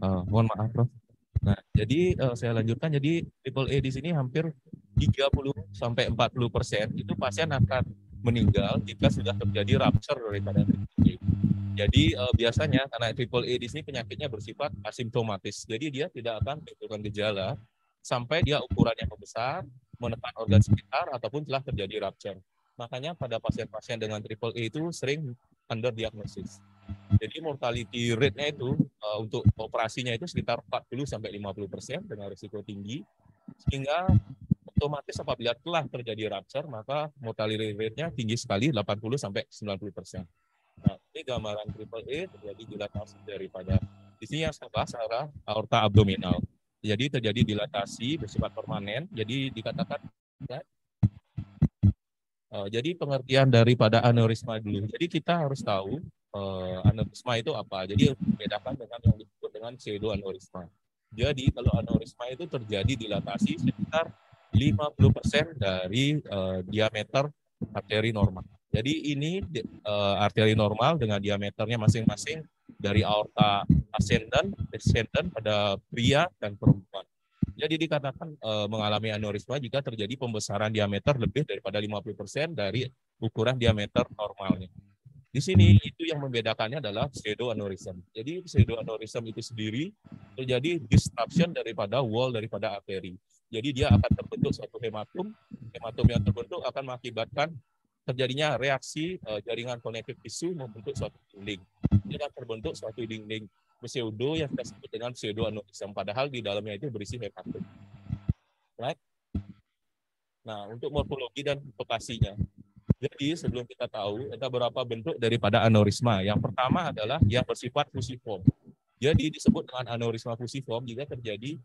Mohon maaf, Prof. Nah, jadi saya lanjutkan. Jadi triple A di sini hampir 30-40% itu pasien akan meninggal jika sudah terjadi rupture daripada triple A. Jadi biasanya karena triple A di sini penyakitnya bersifat asimptomatis. Jadi dia tidak akan menimbulkan gejala sampai dia ukurannya membesar, menekan organ sekitar ataupun telah terjadi rupture. Makanya pada pasien-pasien dengan triple A itu sering underdiagnosis. Jadi mortality rate-nya itu untuk operasinya itu sekitar 40-50% dengan risiko tinggi, sehingga otomatis apabila telah terjadi rupture, maka mortality rate-nya tinggi sekali, 80-90%. Nah, ini gambaran triple A terjadi dilatasi daripada di sini yang saya bahas adalah aorta abdominal. Jadi terjadi dilatasi bersifat permanen, jadi dikatakan jadi pengertian daripada aneurisma dulu. Jadi kita harus tahu aneurisma itu apa. Jadi membedakan dengan yang disebut dengan pseudoaneurisma. Jadi kalau aneurisma itu terjadi dilatasi sekitar 50% dari diameter arteri normal. Jadi ini arteri normal dengan diameternya masing-masing dari aorta ascendant, descendant pada pria dan perempuan. Jadi dikatakan mengalami aneurisma jika terjadi pembesaran diameter lebih daripada 50% dari ukuran diameter normalnya. Di sini itu yang membedakannya adalah pseudoaneurism. Jadi pseudoaneurism itu sendiri terjadi disruption daripada wall daripada arteri. Jadi dia akan terbentuk suatu hematum. Hematum yang terbentuk akan mengakibatkan terjadinya reaksi jaringan konektif tisu membentuk suatu dinding. Dia akan terbentuk suatu dinding pseudo yang kita sebut dengan pseudoaneurism, padahal di dalamnya itu berisi hematum. Right? Nah, untuk morfologi dan lokasinya. Jadi sebelum kita tahu, ada beberapa bentuk daripada aneurisma. Yang pertama adalah yang bersifat fusiform. Jadi disebut dengan aneurisma fusiform jika terjadi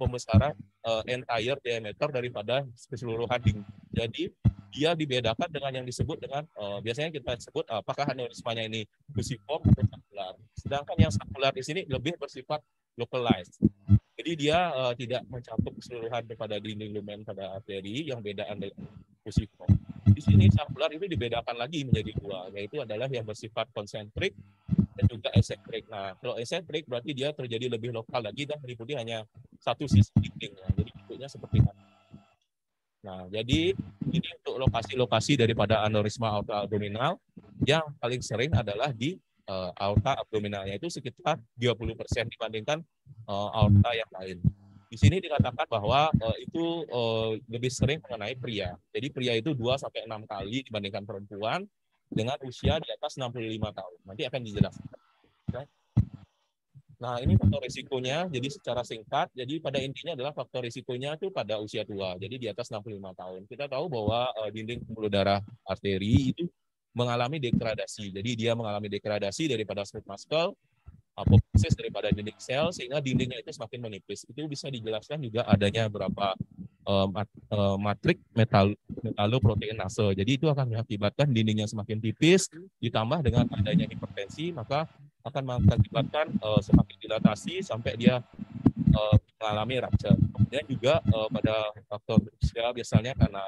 pembesaran entire diameter daripada keseluruhan dinding. Jadi dia dibedakan dengan yang disebut dengan biasanya kita sebut apakah aneurismanya ini fusiform atau scapular. Sedangkan yang scapular di sini lebih bersifat localized. Jadi dia tidak mencakup keseluruhan daripada dinding lumen pada arteri yang bedaan dengan fusiform. Di sini scapular itu dibedakan lagi menjadi dua, yaitu adalah yang bersifat konsentrik dan juga esentrik. Nah, kalau esentrik berarti dia terjadi lebih lokal lagi dan meliputi hanya satu sisi dinding. Nah, jadi bentuknya seperti itu. Nah, jadi ini untuk lokasi-lokasi daripada aneurisma aorta abdominal yang paling sering adalah di aorta abdominalnya itu sekitar 30% dibandingkan aorta yang lain. Di sini dikatakan bahwa itu lebih sering mengenai pria. Jadi pria itu 2-6 kali dibandingkan perempuan dengan usia di atas 65 tahun. Nanti akan dijelaskan. Nah, ini faktor risikonya, jadi secara singkat, jadi pada intinya adalah faktor risikonya itu pada usia tua, jadi di atas 65 tahun. Kita tahu bahwa dinding pembuluh darah arteri itu mengalami degradasi, jadi dia mengalami degradasi daripada smooth muscle, apoproses daripada dinding sel, sehingga dindingnya itu semakin menipis. Itu bisa dijelaskan juga adanya beberapa matrik metaloproteinase. Jadi itu akan mengakibatkan dindingnya semakin tipis, ditambah dengan adanya hipertensi, maka akan mengakibatkan semakin dilatasi sampai dia mengalami rupture. Kemudian juga pada faktor usia biasanya karena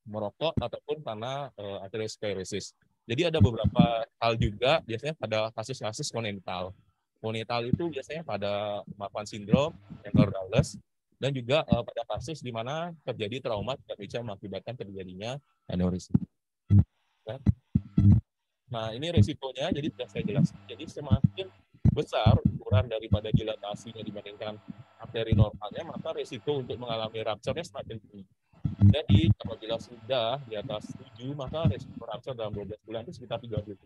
merokok ataupun karena atherosclerosis. Jadi ada beberapa hal juga biasanya pada kasus-kasus kongenital. Kongenital itu biasanya pada Marfan syndrome, Ehlers-Danlos, dan juga pada kasus di mana terjadi trauma tidak bisa mengakibatkan terjadinya aneurisma. Nah, ini resikonya, jadi sudah saya jelaskan. Jadi semakin besar ukuran daripada dilatasinya dibandingkan arteri normalnya, maka resiko untuk mengalami rupture-nya semakin tinggi. Jadi apabila sudah di atas 7, maka resiko rupture dalam 12 bulan itu sekitar 30%.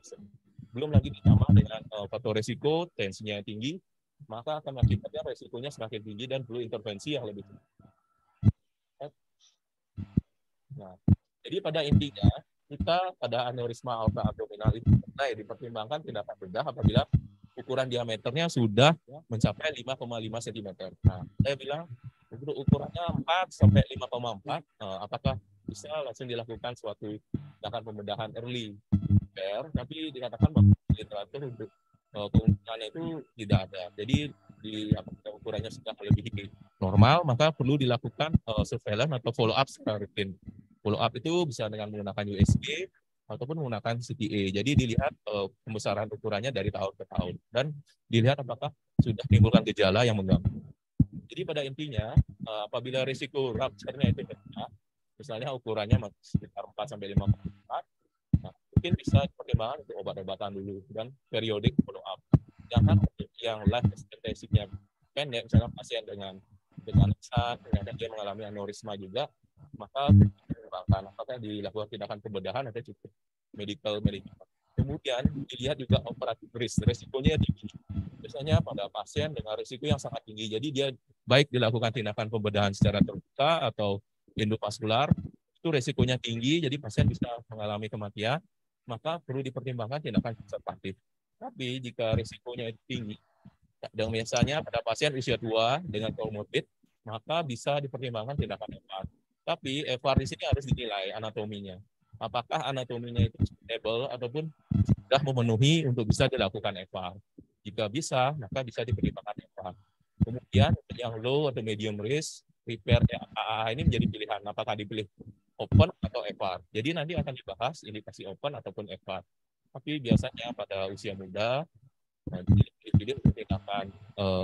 Belum lagi ditambah dengan faktor resiko, tensinya yang tinggi, maka akan mengakibatkan resikonya semakin tinggi dan perlu intervensi yang lebih tinggi. Nah, jadi pada intinya, kita pada aneurisma aorta abdominal itu dipertimbangkan tindakan bedah apabila ukuran diameternya sudah mencapai 5,5 cm. Nah, saya bilang untuk ukurannya 4-5,4, apakah bisa langsung dilakukan suatu tindakan pembedahan early care, tapi dikatakan bahwa literatur untuk keuntungannya itu tidak ada. Jadi di apabila ukurannya sudah melebihi normal, maka perlu dilakukan surveillance atau follow up secara rutin. Follow up itu bisa dengan menggunakan USG ataupun menggunakan CTA. Jadi dilihat pembesaran ukurannya dari tahun ke tahun dan dilihat apakah sudah menimbulkan gejala yang mengganggu. Jadi pada intinya apabila risiko rupture-nya itu rendah, misalnya ukurannya sekitar 4 sampai 5 4, nah, mungkin bisa dipertimbangkan untuk obat-obatan dulu dan periodik follow up. Jangan yang life expectancy-nya pendek, misalnya pasien dengan ternyata dia mengalami aneurisma juga, maka dipertimbangkan apakah dilakukan tindakan pembedahan atau cukup medical. Kemudian dilihat juga operatif risk, resikonya tinggi. Biasanya pada pasien dengan risiko yang sangat tinggi, jadi dia baik dilakukan tindakan pembedahan secara terbuka atau endovaskular, itu resikonya tinggi, jadi pasien bisa mengalami kematian, maka perlu dipertimbangkan tindakan konservatif. Tapi jika risikonya tinggi, dan biasanya pada pasien usia tua dengan komorbid, maka bisa dipertimbangkan tindakan EVAR. Tapi EVAR di sini harus dinilai anatominya. Apakah anatominya itu stable ataupun sudah memenuhi untuk bisa dilakukan EVAR. Jika bisa, maka bisa dipertimbangkan EVAR. Kemudian yang low atau medium risk, repair AAA ini menjadi pilihan. Apakah dipilih open atau EVAR. Jadi nanti akan dibahas indikasi open ataupun EVAR. Tapi biasanya pada usia muda, dipilih untuk tindakan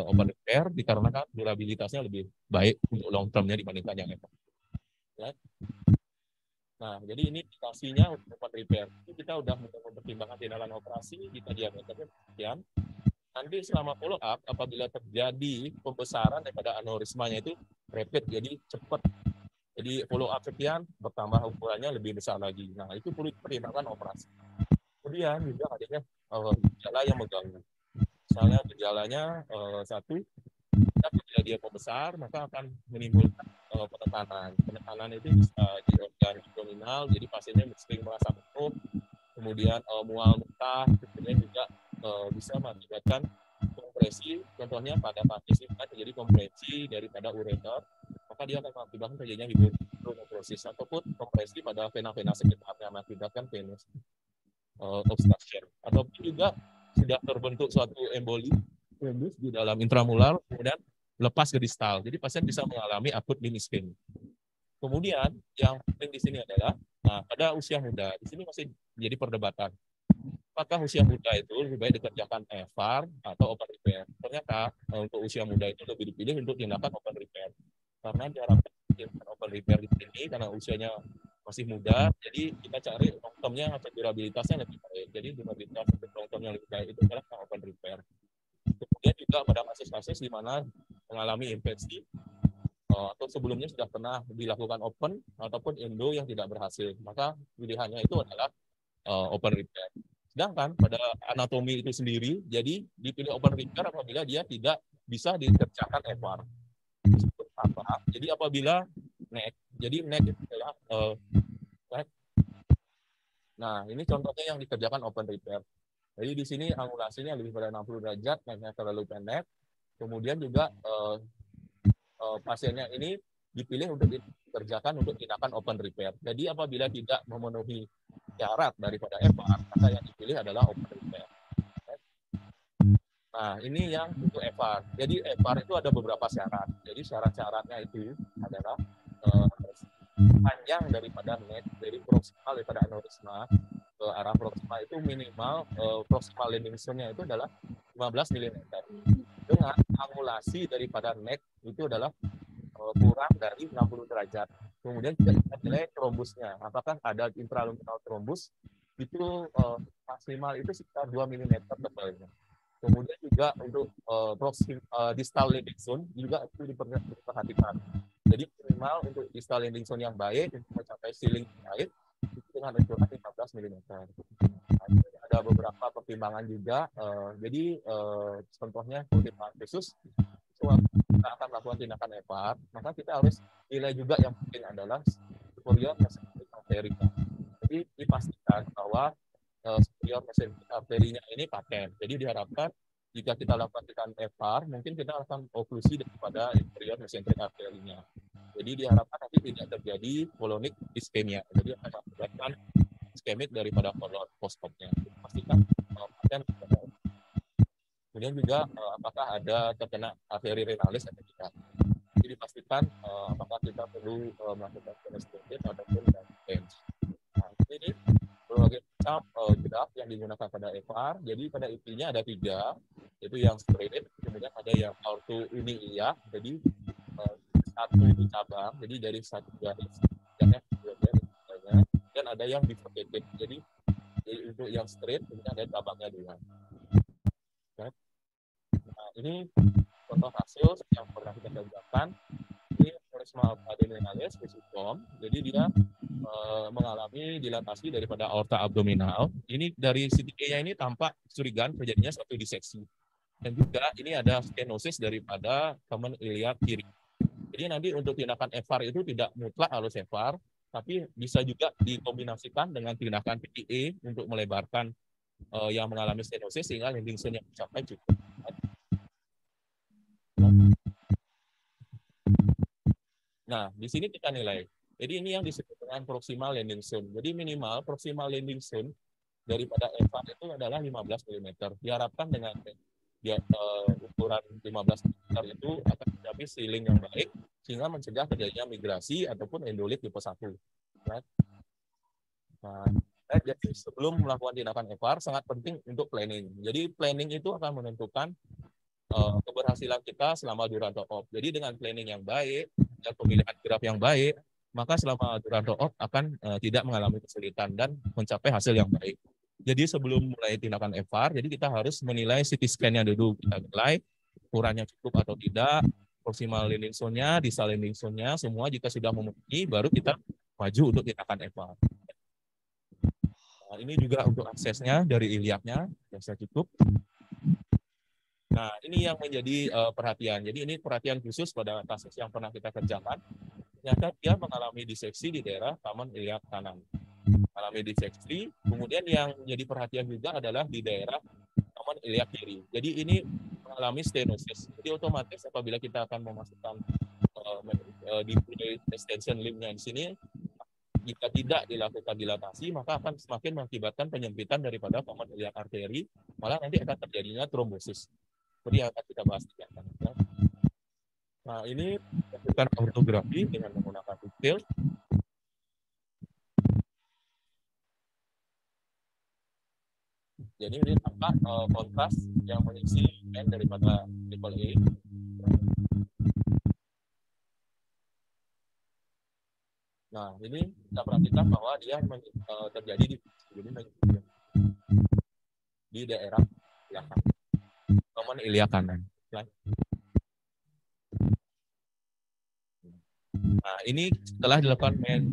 open repair dikarenakan durabilitasnya lebih baik untuk long term-nya dibandingkan yang EVAR. Ya. Nah, jadi ini indikasinya untuk open repair. Itu kita udah mempertimbangkan tindakan operasi, jika diameternya sekian. Nanti selama follow up, apabila terjadi pembesaran daripada aneurismanya itu rapid, jadi cepat. Jadi follow up sekian, bertambah ukurannya lebih besar lagi. Nah, itu perlu dipertimbangkan operasi. Kemudian juga adanya gejala yang mengganggu. Misalnya gejalanya satu, bila dia membesar, maka akan menimbulkan penekanan. Penekanan itu bisa di organ abdominal, jadi pasiennya sering merasa penuh, kemudian mual muntah, kemudian juga bisa mengakibatkan kompresi, contohnya pada pasien kan terjadi kompresi daripada ureter, maka dia akan mengakibatkan terjadinya hidronephrosis ataupun kompresi pada vena-vena sekitar yang mengakibatkan venous obstruction. Ataupun juga sudah terbentuk suatu emboli di dalam intramural, kemudian lepas ke distal. Jadi pasien bisa mengalami akut limb ischemia. Kemudian yang penting di sini adalah pada usia muda, di sini masih menjadi perdebatan. Apakah usia muda itu lebih baik dikerjakan EVAR atau open repair? Ternyata untuk usia muda itu lebih dipilih untuk tindakan open repair. Karena diharapkan tindakan open repair di sini karena usianya masih muda, jadi kita cari long term-nya atau durabilitasnya lebih baik. Jadi durabilitas untuk long term-nya lebih baik itu adalah open repair. Kemudian juga pada kasus-kasus di mana mengalami infeksi atau sebelumnya sudah pernah dilakukan open ataupun endo yang tidak berhasil, maka pilihannya itu adalah open repair. Sedangkan pada anatomi itu sendiri, jadi dipilih open repair apabila dia tidak bisa dikerjakan EVAR. Apa? Jadi apabila neck, jadi neck itu adalah neck. Nah, ini contohnya yang dikerjakan open repair. Jadi di sini angulasinya lebih pada 60 derajat, necknya terlalu pendek. Kemudian juga pasiennya ini dipilih untuk dikerjakan untuk tindakan open repair. Jadi apabila tidak memenuhi syarat daripada EVAR, maka yang dipilih adalah open repair. Nah, ini yang untuk EVAR. Jadi EVAR itu ada beberapa syarat. Jadi syarat-syaratnya itu adalah panjang daripada neck, dari proksimal daripada aneurisma ke arah proksimal itu minimal proksimal landing zone-nya itu adalah 15 mm. Dengan angulasi daripada neck itu adalah kurang dari 60 derajat. Kemudian kita nilai trombusnya. Apakah ada intraluminal trombus? Itu maksimal itu sekitar 2 mm tebalnya. Kemudian juga untuk distal landing zone juga itu diperhatikan. Jadi minimal untuk distal landing zone yang baik untuk mencapai ceiling baik itu dengan ukuran 15 mm. Ada beberapa pertimbangan juga. Jadi contohnya pertimbangan khusus kita akan melakukan tindakan EVAR, maka kita harus nilai juga yang penting adalah superior mesenteric artery. Jadi dipastikan bahwa superior mesenteric arterinya ini paten. Jadi diharapkan jika kita lakukan tindakan EVAR, mungkin kita akan oklusi daripada inferior mesenteric arterinya. Jadi diharapkan nanti tidak terjadi colonic ischemia. Jadi akan mengakibatkan iskemik daripada kolon postopnya. Pastikan paten. Kemudian juga apakah ada terkena arteri renalis atau tidak. Jadi dipastikan apakah kita perlu melakukan penestosis ataupun bench. Nah, ini berbagai macam graf yang digunakan pada FR. Jadi pada intinya ada 3, yaitu yang straight, kemudian ada yang ortho ini iya, jadi satu cabang, jadi dari satu garis yang dan ada yang bifurcated, jadi untuk yang straight kemudian ada cabangnya 2. Nah, ini contoh hasil yang pernah kita kerjakan. Ini aneurysma adenoidalis spesiform, jadi dia mengalami dilatasi daripada aorta abdominal. Ini dari CTA-nya ini tampak curigaan terjadinya suatu diseksi. Dan juga ini ada stenosis daripada common iliac kiri. Jadi nanti untuk tindakan FR itu tidak mutlak harus FR, tapi bisa juga dikombinasikan dengan tindakan PTA untuk melebarkan yang mengalami stenosis sehingga landing zone yang dicapai cukup. Nah, di sini kita nilai. Jadi ini yang disebut dengan proximal landing zone. Jadi minimal proximal landing zone daripada FR itu adalah 15 mm. Diharapkan dengan ukuran 15 mm itu akan mencapai sealing yang baik sehingga mencegah terjadinya migrasi ataupun endolit tipe 1. Nah, jadi sebelum melakukan tindakan FR sangat penting untuk planning. Jadi planning itu akan menentukan keberhasilan kita selama Duranto Op. Jadi dengan planning yang baik dan pemilihan graf yang baik, maka selama Duranto Op akan tidak mengalami kesulitan dan mencapai hasil yang baik. Jadi sebelum mulai tindakan FR, jadi kita harus menilai CT scan-nya dulu. Kita nilai ukurannya cukup atau tidak, proximal landing zone-nya, distal landing zone-nya, semua jika sudah memenuhi, baru kita maju untuk tindakan FR. Nah, ini juga untuk aksesnya dari iliaknya, sudah cukup. Nah, ini yang menjadi perhatian. Jadi ini perhatian khusus pada kasus yang pernah kita kerjakan. Ternyata dia mengalami diseksi di daerah taman iliak kanan. Mengalami diseksi. Kemudian yang menjadi perhatian juga adalah di daerah taman iliak kiri. Jadi ini mengalami stenosis. Jadi otomatis apabila kita akan memasukkan di extension limb-nya di sini, jika tidak dilakukan dilatasi, maka akan semakin mengakibatkan penyempitan daripada taman iliak arteri, malah nanti akan terjadinya trombosis. Seperti yang akan kita bahas. Nah, ini lakukan ortografi dengan menggunakan detail. Jadi ini tampak kontras yang mengisi N daripada triple A. Nah, ini kita perhatikan bahwa dia terjadi di daerah belakang, common iliac kanan. Nah, ini setelah dilakukan main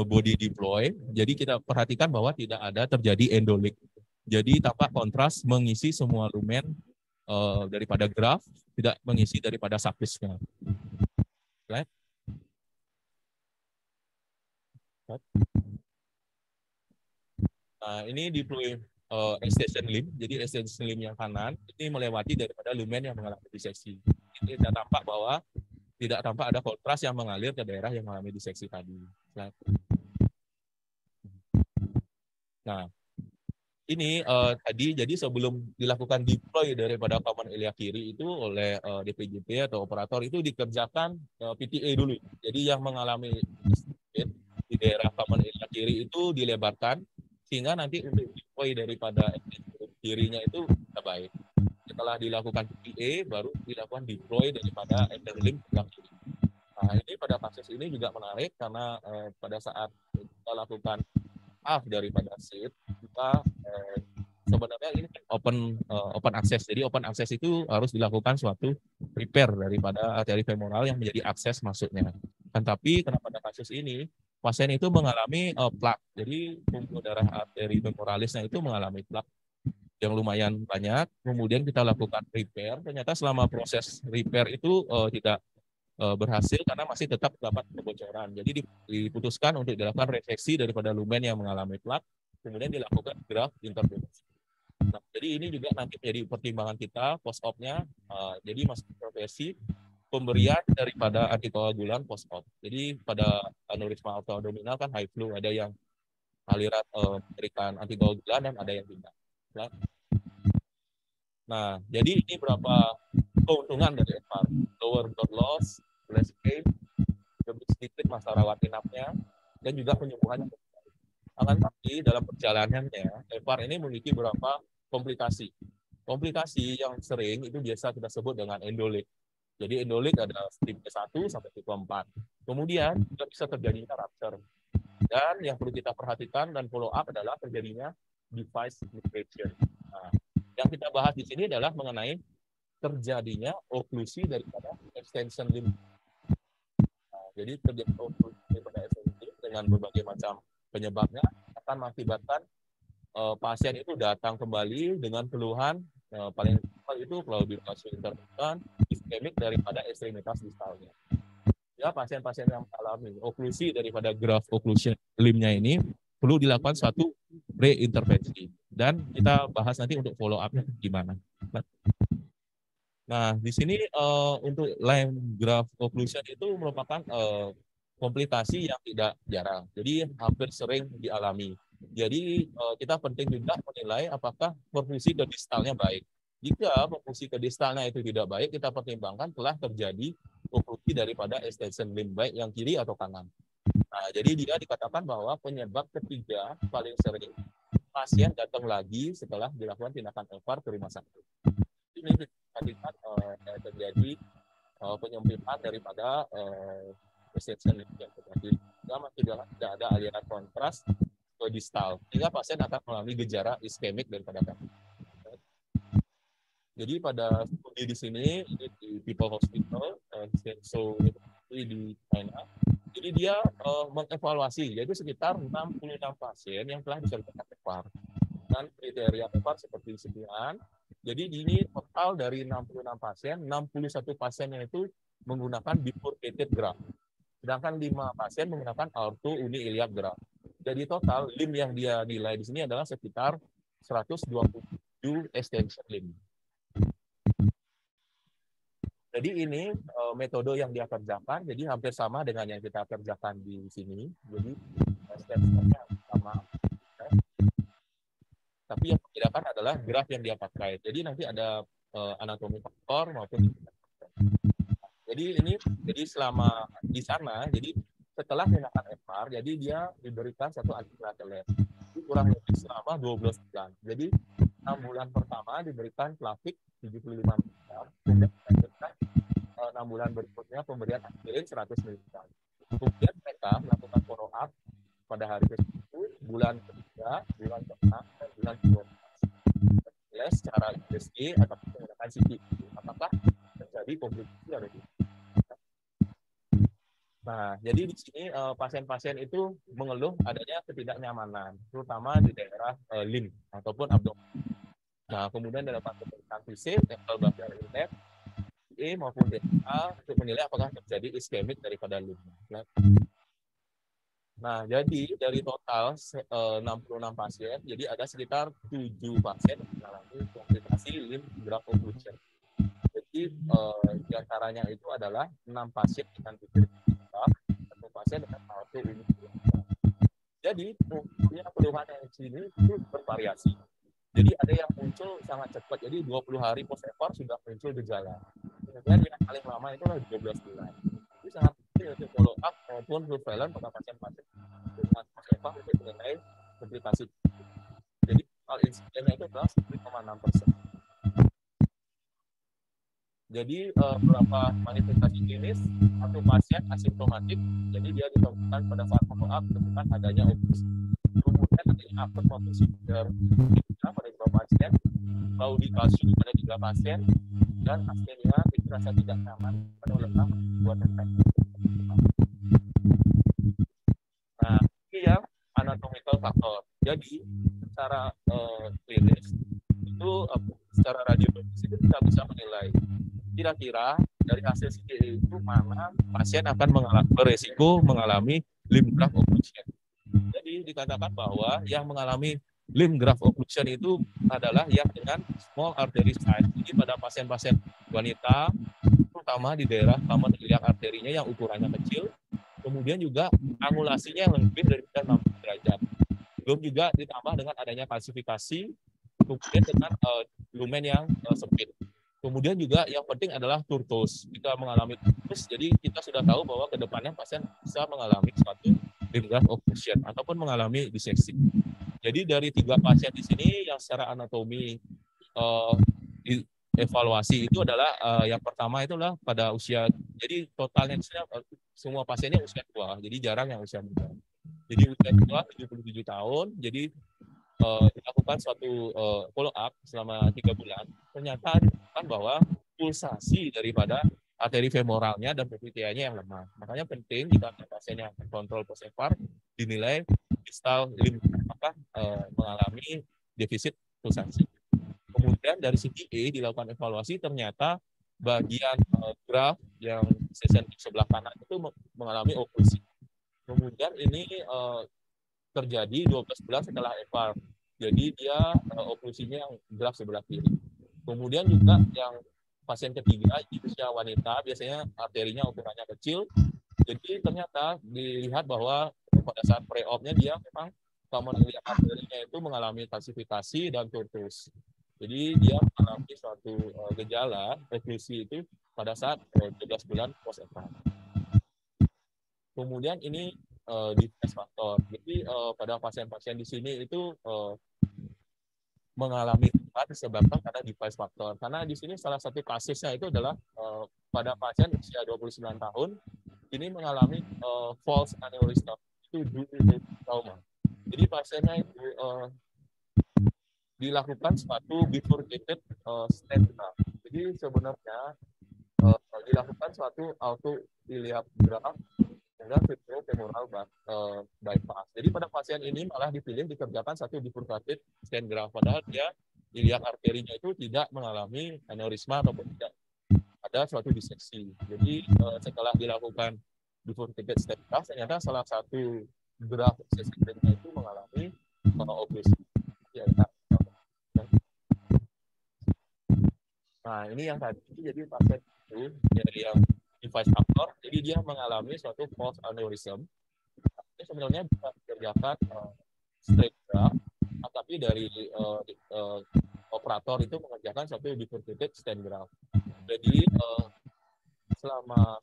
body deploy, jadi kita perhatikan bahwa tidak ada terjadi endolik. Jadi tampak kontras mengisi semua lumen daripada graf, tidak mengisi daripada subfisnya. Nah, ini deploy extension limb. Jadi extension limb yang kanan ini melewati daripada lumen yang mengalami diseksi. Ini tidak tampak bahwa tidak tampak ada kontras yang mengalir ke daerah yang mengalami diseksi tadi. Nah, ini tadi jadi sebelum dilakukan deploy daripada common iliac kiri itu oleh DPJP atau operator itu dikerjakan PTA dulu. Jadi yang mengalami di daerah common iliac kiri itu dilebarkan sehingga nanti untuk deploy daripada kirinya itu tidak baik. Setelah dilakukan PTA baru dilakukan deploy daripada limb yang kiri. Nah, ini pada kasus ini juga menarik karena pada saat kita lakukan daripada seat, kita sebenarnya ini open access. Jadi open access itu harus dilakukan suatu repair daripada arteri femoral yang menjadi akses masuknya. Dan tapi karena pada kasus ini pasien itu mengalami plak. Jadi pembuluh darah arteri femoralisnya itu mengalami plak yang lumayan banyak. Kemudian kita lakukan repair. Ternyata selama proses repair itu tidak berhasil karena masih tetap dapat kebocoran. Jadi diputuskan untuk dilakukan reseksi daripada lumen yang mengalami plak, kemudian dilakukan graft intervensi. Nah, jadi ini juga nanti menjadi pertimbangan kita post-op-nya. Jadi masuk profesi pemberian daripada antikoagulan post-op. Jadi pada aneurisma aortoabdominal kan high flow, ada yang aliran memberikan antikoagulan dan ada yang tidak. Nah, jadi ini berapa keuntungan dari FR? Lower blood loss, less pain, lebih sedikit masa rawat inapnya, dan juga penyembuhannya. Akan tapi dalam perjalanannya, FR ini memiliki beberapa komplikasi. Komplikasi yang sering itu biasa kita sebut dengan endolik. Jadi endolik ada tipe 1 sampai tipe 4. Kemudian juga bisa terjadinya rupture. Dan yang perlu kita perhatikan dan follow up adalah terjadinya device migration. Nah, yang kita bahas di sini adalah mengenai terjadinya oklusi daripada extension limb. Nah, jadi terjadi oklusi daripada extension limb dengan berbagai macam penyebabnya akan mengakibatkan pasien itu datang kembali dengan keluhan paling awal itu claudication intermittent, iskemik daripada ekstremitas distalnya. Ya, pasien-pasien yang mengalami oklusi daripada graft occlusion limb-nya ini perlu dilakukan suatu pre-intervensi. Dan kita bahas nanti untuk follow up-nya gimana. Nah, di sini untuk limb graft occlusion itu merupakan komplikasi yang tidak jarang. Jadi hampir sering dialami. Jadi kita penting juga menilai apakah perfusi ke distalnya baik. Jika perfusi ke distalnya itu tidak baik, kita pertimbangkan telah terjadi oklusi daripada extension limb baik yang kiri atau kanan. Nah, jadi dia dikatakan bahwa penyebab ketiga paling sering pasien datang lagi setelah dilakukan tindakan FR ke rumah sakit. Ini kita terjadi penyempitan daripada extension limb yang terjadi. Tidak ada aliran kontras ke distal, sehingga pasien akan mengalami gejala iskemik daripada kaki. Jadi pada studi di sini di People Hospital, di China, jadi dia mengevaluasi, yaitu sekitar 66 pasien yang telah disertakan FAR. Dan kriteria FAR seperti sekian. Jadi ini total dari 66 pasien, 61 pasiennya itu menggunakan bifurcated graft. Sedangkan 5 pasien menggunakan ortho uni iliac graft. Jadi total limb yang dia nilai di sini adalah sekitar 127 extension limb. Jadi ini metode yang dia kerjakan, jadi hampir sama dengan yang kita kerjakan di sini. Jadi step-stepnya sama. Tapi yang membedakan adalah graf yang dia pakai. Jadi nanti ada anatomi faktor maupun. Jadi selama di sana, jadi setelah tindakan FR, jadi dia diberikan satu antiplatelet. Kurang lebih selama 12 bulan. Jadi 6 bulan pertama diberikan plavik 75 mg, kemudian 6 bulan berikutnya pemberian aspirin 100 mg. Kemudian mereka melakukan follow up pada hari ke-10, bulan ke-3, bulan ke-6, dan bulan ke-12. Secara USG atau menggunakan CT. Apakah terjadi komplikasi atau tidak? Nah, jadi di sini pasien-pasien itu mengeluh adanya ketidaknyamanan, terutama di daerah limb ataupun abdomen. Nah, kemudian dapat pemeriksaan fisik, evaluasi limb, maupun DNA untuk menilai apakah terjadi iskemik daripada limb. Nah, jadi dari total 66 pasien, jadi ada sekitar 7 pasien yang mengalami komplikasi limb graft occlusion. Jadi di antaranya itu adalah 6 pasien dengan bifurcated, 1 pasien dengan ortho uni iliac. Jadi keluhan yang di sini itu bervariasi. Jadi ada yang muncul sangat cepat, jadi 20 hari post-FR sudah muncul gejala. Kemudian yang paling lama itu adalah 12 bulan. Itu sangat penting untuk follow up maupun surveillance pada pasien-pasien dengan post-FR untuk mengenai komplikasi. Jadi insidennya itu adalah 10,6%. Jadi beberapa manifestasi klinis, satu pasien asimptomatik, jadi dia ditemukan pada saat follow up ditemukan adanya obstruksi. Kemudian adanya akut maupun severe pada 2 pasien, claudication pada 3 pasien, dan astenia itu rasa tidak nyaman pada 2 pasien. Nah, ini yang anatomical factor. Jadi secara klinis itu secara radiologis itu kita bisa menilai kira-kira dari hasil CT itu mana pasien akan beresiko mengalami limb graft occlusion. Jadi dikatakan bahwa yang mengalami limb graft occlusion itu adalah yang dengan small artery size. Jadi pada pasien-pasien wanita, terutama di daerah common iliac arterinya yang ukurannya kecil, kemudian juga angulasinya yang lebih dari 60 derajat. Belum juga ditambah dengan adanya kalsifikasi, kemudian dengan lumen yang sempit. Kemudian juga yang penting adalah turtos. Jika mengalami turtos, jadi kita sudah tahu bahwa ke depannya pasien bisa mengalami suatu limb graft occlusion ataupun mengalami diseksi. Jadi dari 3 pasien di sini yang secara anatomi evaluasi itu adalah yang pertama itulah pada usia, jadi totalnya semua pasiennya usia tua, jadi jarang yang usia muda. Jadi usia tua 77 tahun, jadi dilakukan suatu follow up selama 3 bulan, ternyata ditemukan bahwa pulsasi daripada arteri femoralnya dan pepitianya yang lemah. Makanya penting jika pasiennya kontrol posepar dinilai distal limb mengalami defisit pulsasi. Kemudian dari segi E dilakukan evaluasi, ternyata bagian graf yang session sebelah kanan itu mengalami oklusi. Kemudian ini terjadi 12 bulan setelah EVAR. Jadi dia oklusinya yang graf sebelah kiri. Kemudian juga yang pasien ketiga, usia wanita, biasanya arterinya ukurannya kecil. Jadi ternyata dilihat bahwa pada saat pre-op-nya dia memang common iliac arterinya itu mengalami kalsifikasi dan turtus. Jadi dia mengalami suatu gejala oklusi itu pada saat 12 bulan post-EVAR. Kemudian ini device faktor. Jadi pada pasien-pasien di sini itu mengalami disebabkan karena device faktor. Karena di sini salah satu kasusnya itu adalah pada pasien usia 29 tahun ini mengalami false aneurysm itu due trauma. Jadi pasiennya itu dilakukan suatu bifurcated stent graft. Jadi sebenarnya dilakukan suatu auto iliac graft dengan femoral bypass. Jadi pada pasien ini malah dipilih dikerjakan satu bifurcated stent graft, padahal dia iliac arterinya itu tidak mengalami aneurisma ataupun tidak ada suatu diseksi. Jadi setelah dilakukan bifurcated stent graft, ternyata salah satu graft sessionnya itu mengalami oklusi. Nah ini yang tadi, jadi pasien itu dari yang device factor, jadi dia mengalami suatu false aneurysm. Ini sebenarnya bisa dikerjakan straight graft, tapi dari operator itu mengerjakan suatu bifurcated stent graft. Jadi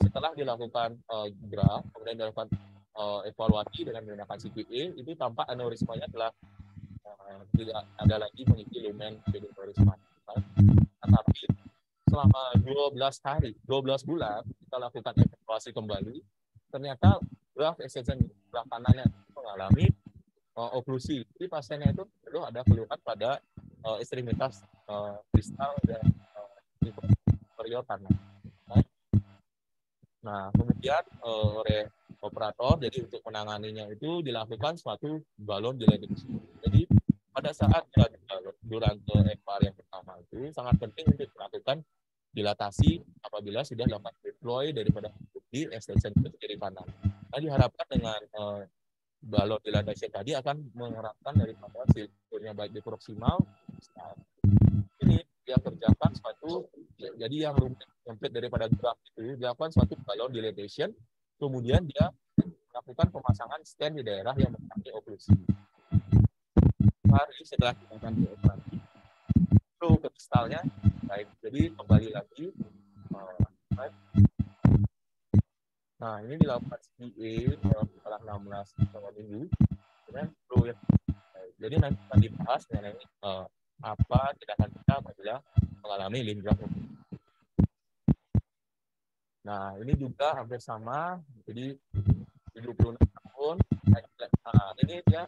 setelah dilakukan graft, kemudian dilakukan evaluasi dengan menggunakan CPA, itu tampak aneurismanya telah tidak ada lagi mengisi lumen pseudoaneurisma. Tetapi selama 12 bulan kita lakukan evaluasi kembali, ternyata graf extension sebelah kanannya mengalami oklusi. Jadi pasiennya itu perlu ada keluhan pada ekstremitas distal dan inferior kanan. Nah, kemudian oleh operator, jadi untuk menanganinya itu dilakukan suatu balon dilatation. Jadi pada saat durante EVAR yang pertama itu sangat penting untuk melakukan dilatasi apabila sudah dapat deploy daripada di extension ke kiri kanan. Nah, diharapkan dengan balon dilatasi tadi akan mengerapkan daripada silurnya baik di proksimal. Ini dia kerjakan suatu, jadi yang rumit daripada graf itu dilakukan suatu balon dilatation, kemudian dia melakukan pemasangan stent di daerah yang mengalami oklusi. Hari setelah dilakukan operasi, itu kristalnya baik, jadi kembali lagi. Nah ini dilakukan CPA setelah 16 minggu, kemudian jadi nanti akan dibahas mengenai apa tindakan kita apabila mengalami limb graft. Nah, ini juga hampir sama, jadi 76 tahun. Nah, ini dia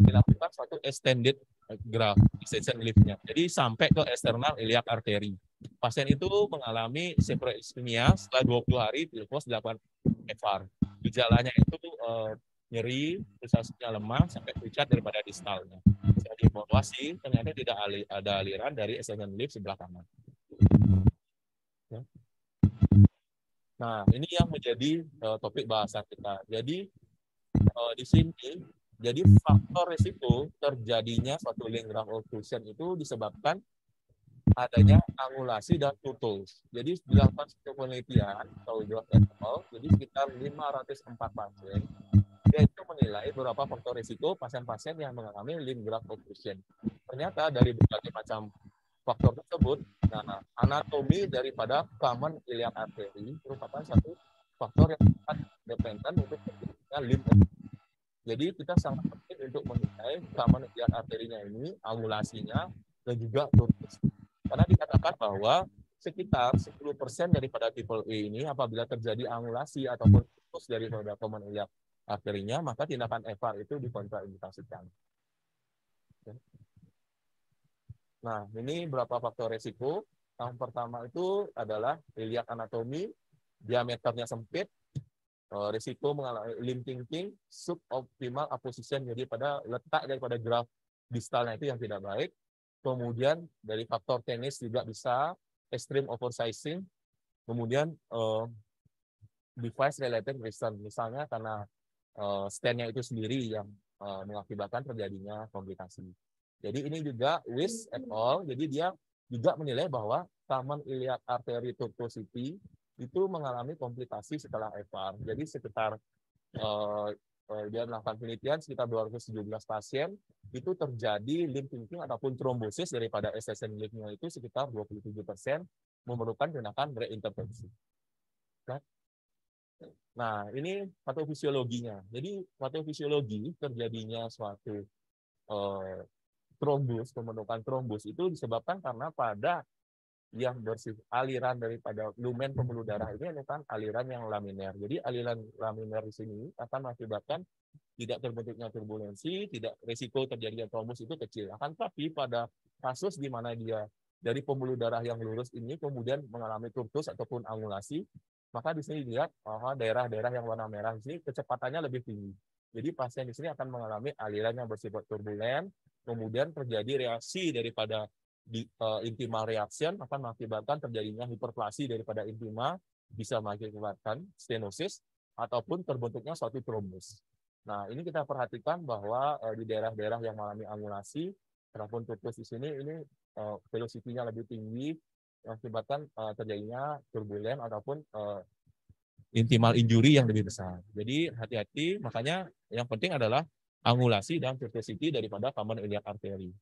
dilakukan suatu extended graft extension lift-nya. Jadi sampai ke eksternal iliac artery. Pasien itu mengalami sepsiemia setelah 20 hari post dilakukan EVAR. Gejalanya itu nyeri, pulsasinya lemah sampai pucat daripada distalnya. Setelah dievaluasi, ternyata tidak ada aliran dari extension lift sebelah kanan. Ya. Nah, ini yang menjadi topik bahasan kita. Jadi di sini, jadi faktor risiko terjadinya suatu limb graft occlusion itu disebabkan adanya angulasi dan tutus. Jadi dilakukan suatu penelitian atau jadi sekitar 504 pasien, yaitu menilai beberapa faktor risiko pasien-pasien yang mengalami limb graft occlusion. Ternyata dari berbagai macam faktor tersebut, nah, anatomi daripada common iliac artery merupakan satu faktor yang sangat dependen untuk terjadinya namanya limb. Jadi kita sangat penting untuk menilai common iliac arterinya ini, angulasinya, dan juga turkus. Karena dikatakan bahwa sekitar 10% daripada triple A ini apabila terjadi angulasi ataupun turkus daripada common iliac arterinya, maka tindakan EVAR itu dikontraindikasikan. Nah, ini berapa faktor resiko. Yang pertama itu adalah iliac anatomi, diameternya sempit, risiko mengalami limb thinking, suboptimal apposition, jadi pada letak daripada graf distalnya itu yang tidak baik. Kemudian dari faktor tenis juga bisa extreme oversizing, kemudian device related reason, misalnya karena stand-nya itu sendiri yang mengakibatkan terjadinya komplikasi. Jadi ini juga Wiss et al. Jadi dia juga menilai bahwa common iliac artery tortuosity itu mengalami komplikasi setelah EVAR. Jadi sekitar dia melakukan penelitian sekitar 217 pasien itu terjadi limb thinking ataupun trombosis daripada SSN limbnya itu sekitar 27%, memerlukan tindakan reintervensi. Nah, ini patofisiologinya. Jadi patofisiologi terjadinya suatu trombus, pembentukan trombus itu disebabkan karena pada yang bersifat aliran daripada lumen pembuluh darah ini adalah aliran yang laminer. Jadi aliran laminer di sini akan mengakibatkan tidak terbentuknya turbulensi, tidak risiko terjadinya trombus itu kecil. Akan tapi pada kasus di mana dia dari pembuluh darah yang lurus ini kemudian mengalami turkus ataupun angulasi, maka di sini dilihat bahwa daerah-daerah yang warna merah di sini kecepatannya lebih tinggi. Jadi pasien di sini akan mengalami aliran yang bersifat turbulen, kemudian terjadi reaksi daripada intimal reaction akan mengakibatkan terjadinya hiperplasi daripada intima, bisa mengakibatkan stenosis ataupun terbentuknya suatu trombus. Nah, ini kita perhatikan bahwa di daerah-daerah yang mengalami angulasi, ataupun turkus di sini ini velocity-nya lebih tinggi, mengakibatkan terjadinya turbulen ataupun intimal injury yang lebih besar. Jadi hati-hati, makanya yang penting adalah angulasi dan turtuosity daripada common iliac artery.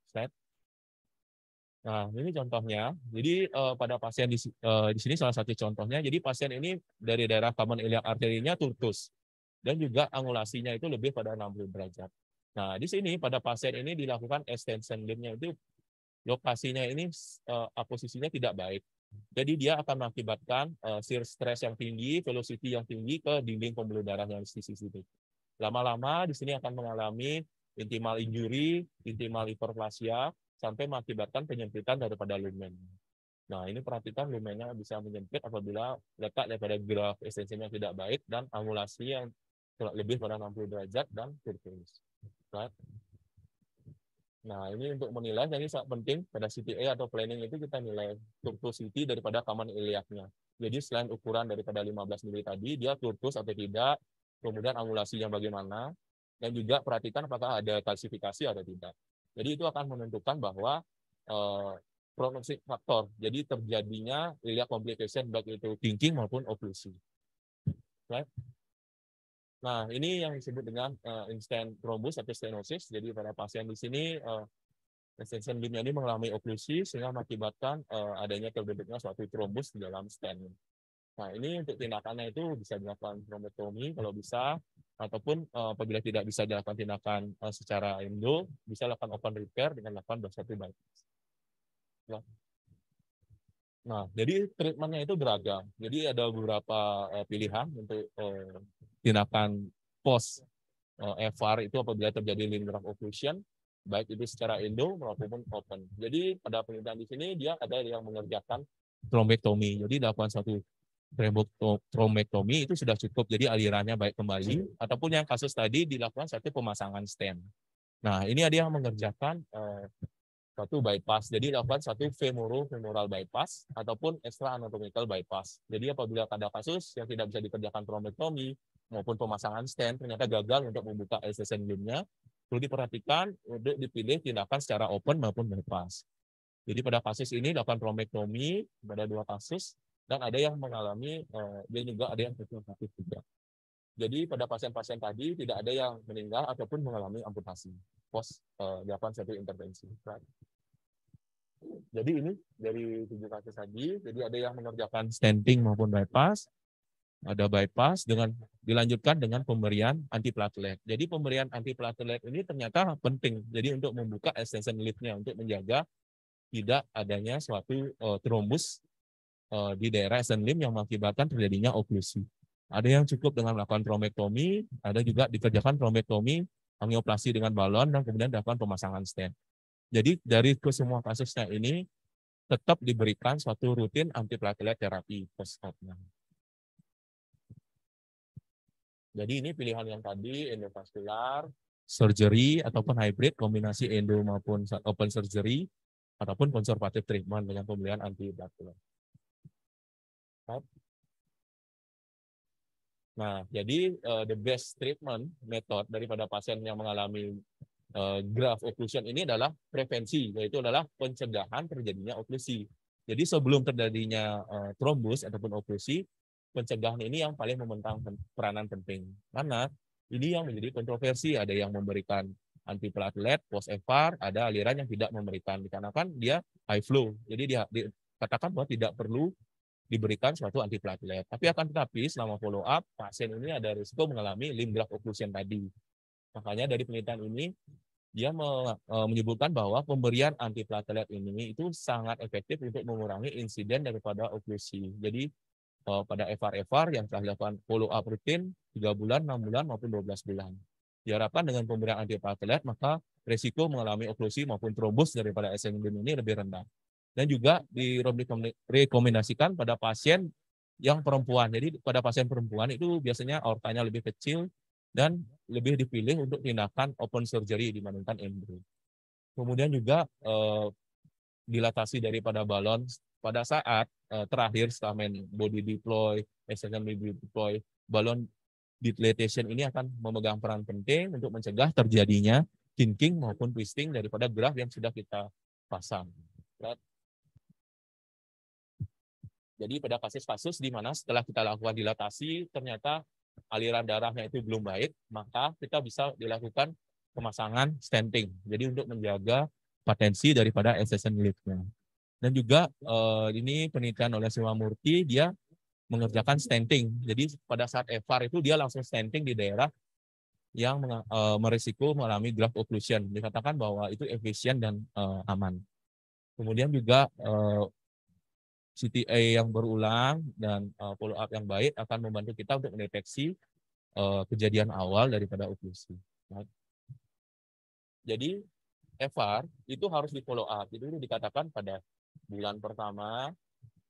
Nah, ini contohnya. Jadi pada pasien di sini salah satu contohnya. Jadi pasien ini dari daerah common iliac arterinya turkus dan juga angulasinya itu lebih pada 60 derajat. Nah, di sini pada pasien ini dilakukan extension limbnya itu lokasinya ini posisinya tidak baik. Jadi dia akan mengakibatkan shear stress yang tinggi, velocity yang tinggi ke dinding pembuluh darah yang di sisi sini. Lama-lama di sini akan mengalami intimal injury, intimal hiperplasia, sampai mengakibatkan penyempitan daripada lumen. Nah, ini perhatikan lumennya bisa menyempit apabila letak daripada graf ekstensinya tidak baik dan angulasi yang lebih pada 60 derajat dan turkus. Right? Nah, ini untuk menilai, ini sangat penting pada CTA atau planning itu kita nilai turtuosity daripada common iliacnya. Jadi selain ukuran daripada 15 mili tadi, dia turtus atau tidak, kemudian angulasinya bagaimana, dan juga perhatikan apakah ada kalsifikasi atau tidak. Jadi itu akan menentukan bahwa prognostik faktor, jadi terjadinya iliac complication baik itu thinking maupun oklusi. Right? Nah, ini yang disebut dengan instant thrombus atau stenosis. Jadi pada pasien di sini extension limbnya ini mengalami oklusi sehingga mengakibatkan adanya terbentuknya suatu trombus di dalam stent. Nah, ini untuk tindakannya itu bisa dilakukan trombektomi kalau bisa, ataupun apabila tidak bisa dilakukan tindakan secara endo, bisa lakukan open repair dengan lakukan BAF1 bypass. Nah, jadi treatmentnya itu beragam. Jadi ada beberapa pilihan untuk tindakan post EVAR itu apabila terjadi limb graft occlusion, baik itu secara endo maupun open. Jadi pada penelitian di sini dia ada yang mengerjakan trombektomi. Jadi dilakukan suatu trombektomi itu sudah cukup. Jadi alirannya baik kembali, ataupun yang kasus tadi dilakukan satu pemasangan stent. Nah, ini ada yang mengerjakan satu bypass. Jadi dilakukan satu femoral bypass ataupun extra anatomical bypass. Jadi apabila ada kasus yang tidak bisa dikerjakan trombektomi maupun pemasangan stent ternyata gagal untuk membuka SSN limbnya, perlu diperhatikan untuk dipilih tindakan secara open maupun bypass. Jadi pada kasus ini dilakukan trombektomi pada 2 kasus dan ada yang mengalami dia juga ada yang rekonstruktif juga. Jadi pada pasien-pasien tadi tidak ada yang meninggal ataupun mengalami amputasi post dilakukan satu intervensi. Jadi ini dari 7 kasus tadi, jadi ada yang mengerjakan stenting maupun bypass, ada bypass dengan dilanjutkan dengan pemberian antiplatelet. Jadi pemberian antiplatelet ini ternyata penting. Jadi untuk membuka extension lead-nya untuk menjaga tidak adanya suatu trombus di daerah extension limb yang mengakibatkan terjadinya oklusi. Ada yang cukup dengan melakukan trombektomi, ada juga dikerjakan trombektomi, angioplasi dengan balon, dan kemudian dilakukan pemasangan stent. Jadi dari kesemua kasusnya ini tetap diberikan suatu rutin antiplatelet terapi post-opnya. Jadi ini pilihan yang tadi, endovaskular, surgery, ataupun hybrid, kombinasi endo maupun open surgery, ataupun konservatif treatment dengan pemberian antiplatelet. Nah, jadi the best treatment method daripada pasien yang mengalami graft occlusion ini adalah prevensi, yaitu adalah pencegahan terjadinya oklusi. Jadi sebelum terjadinya trombus ataupun oklusi, pencegahan ini yang paling memegang peranan penting. Karena ini yang menjadi kontroversi, ada yang memberikan antiplatelet, post-FR, ada aliran yang tidak memberikan, dikarenakan dia high flow. Jadi dikatakan bahwa tidak perlu diberikan suatu antiplatelet. Tapi akan tetapi selama follow up, pasien ini ada risiko mengalami limb graft occlusion tadi. Makanya dari penelitian ini, dia menyebutkan bahwa pemberian antiplatelet ini itu sangat efektif untuk mengurangi insiden daripada oklusi. Jadi pada FR-FR yang telah dilakukan follow up rutin 3 bulan, 6 bulan, maupun 12 bulan. Diharapkan dengan pemberian antiplatelet, maka risiko mengalami oklusi maupun trombus daripada SN ini lebih rendah. Dan juga direkomendasikan pada pasien yang perempuan. Jadi pada pasien perempuan itu biasanya aortanya lebih kecil dan lebih dipilih untuk tindakan open surgery dibandingkan endo. Kemudian juga dilatasi daripada balon pada saat terakhir setelah main body deploy, extension body deploy, balon dilatation ini akan memegang peran penting untuk mencegah terjadinya kinking maupun twisting daripada graft yang sudah kita pasang. Jadi pada kasus-kasus di mana setelah kita lakukan dilatasi, ternyata aliran darahnya itu belum baik, maka kita bisa dilakukan pemasangan stenting. Jadi untuk menjaga patensi daripada extension lead-nya. Dan juga ini penelitian oleh Siwamurti, dia mengerjakan stenting. Jadi pada saat FR itu dia langsung stenting di daerah yang merisiko mengalami graft occlusion. Dikatakan bahwa itu efisien dan aman. Kemudian juga CTA yang berulang dan follow up yang baik akan membantu kita untuk mendeteksi kejadian awal daripada oklusi. Jadi FR itu harus di follow up. Itu dikatakan pada bulan pertama,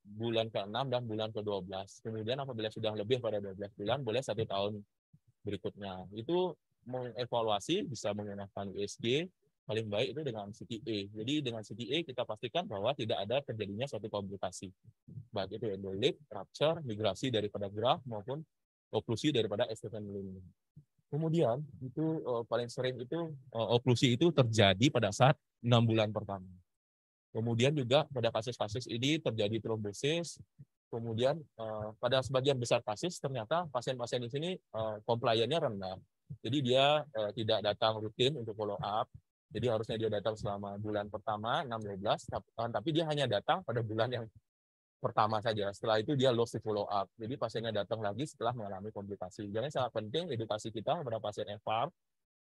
bulan ke-6, dan bulan ke-12. Kemudian apabila sudah lebih pada 12 bulan, boleh 1 tahun berikutnya. Itu mengevaluasi bisa menggunakan USG, paling baik itu dengan CTA. Jadi dengan CTA kita pastikan bahwa tidak ada terjadinya suatu komplikasi. Baik itu endolit, rupture, migrasi daripada graft maupun oklusi daripada extension limb. Kemudian itu paling sering itu oklusi itu terjadi pada saat 6 bulan pertama. Kemudian juga pada kasus-kasus ini terjadi trombosis. Kemudian pada sebagian besar kasus ternyata pasien-pasien di sini compliance-nya rendah. Jadi dia tidak datang rutin untuk follow up. Jadi harusnya dia datang selama bulan pertama 6-12, tapi dia hanya datang pada bulan yang pertama saja. Setelah itu dia lost di follow up. Jadi pasiennya datang lagi setelah mengalami komplikasi. Jadi sangat penting edukasi kita kepada pasien FR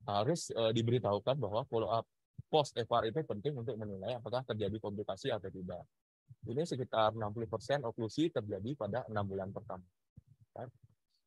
harus diberitahukan bahwa follow up post FR itu penting untuk menilai apakah terjadi komplikasi atau tidak. Ini sekitar 60% oklusi terjadi pada 6 bulan pertama.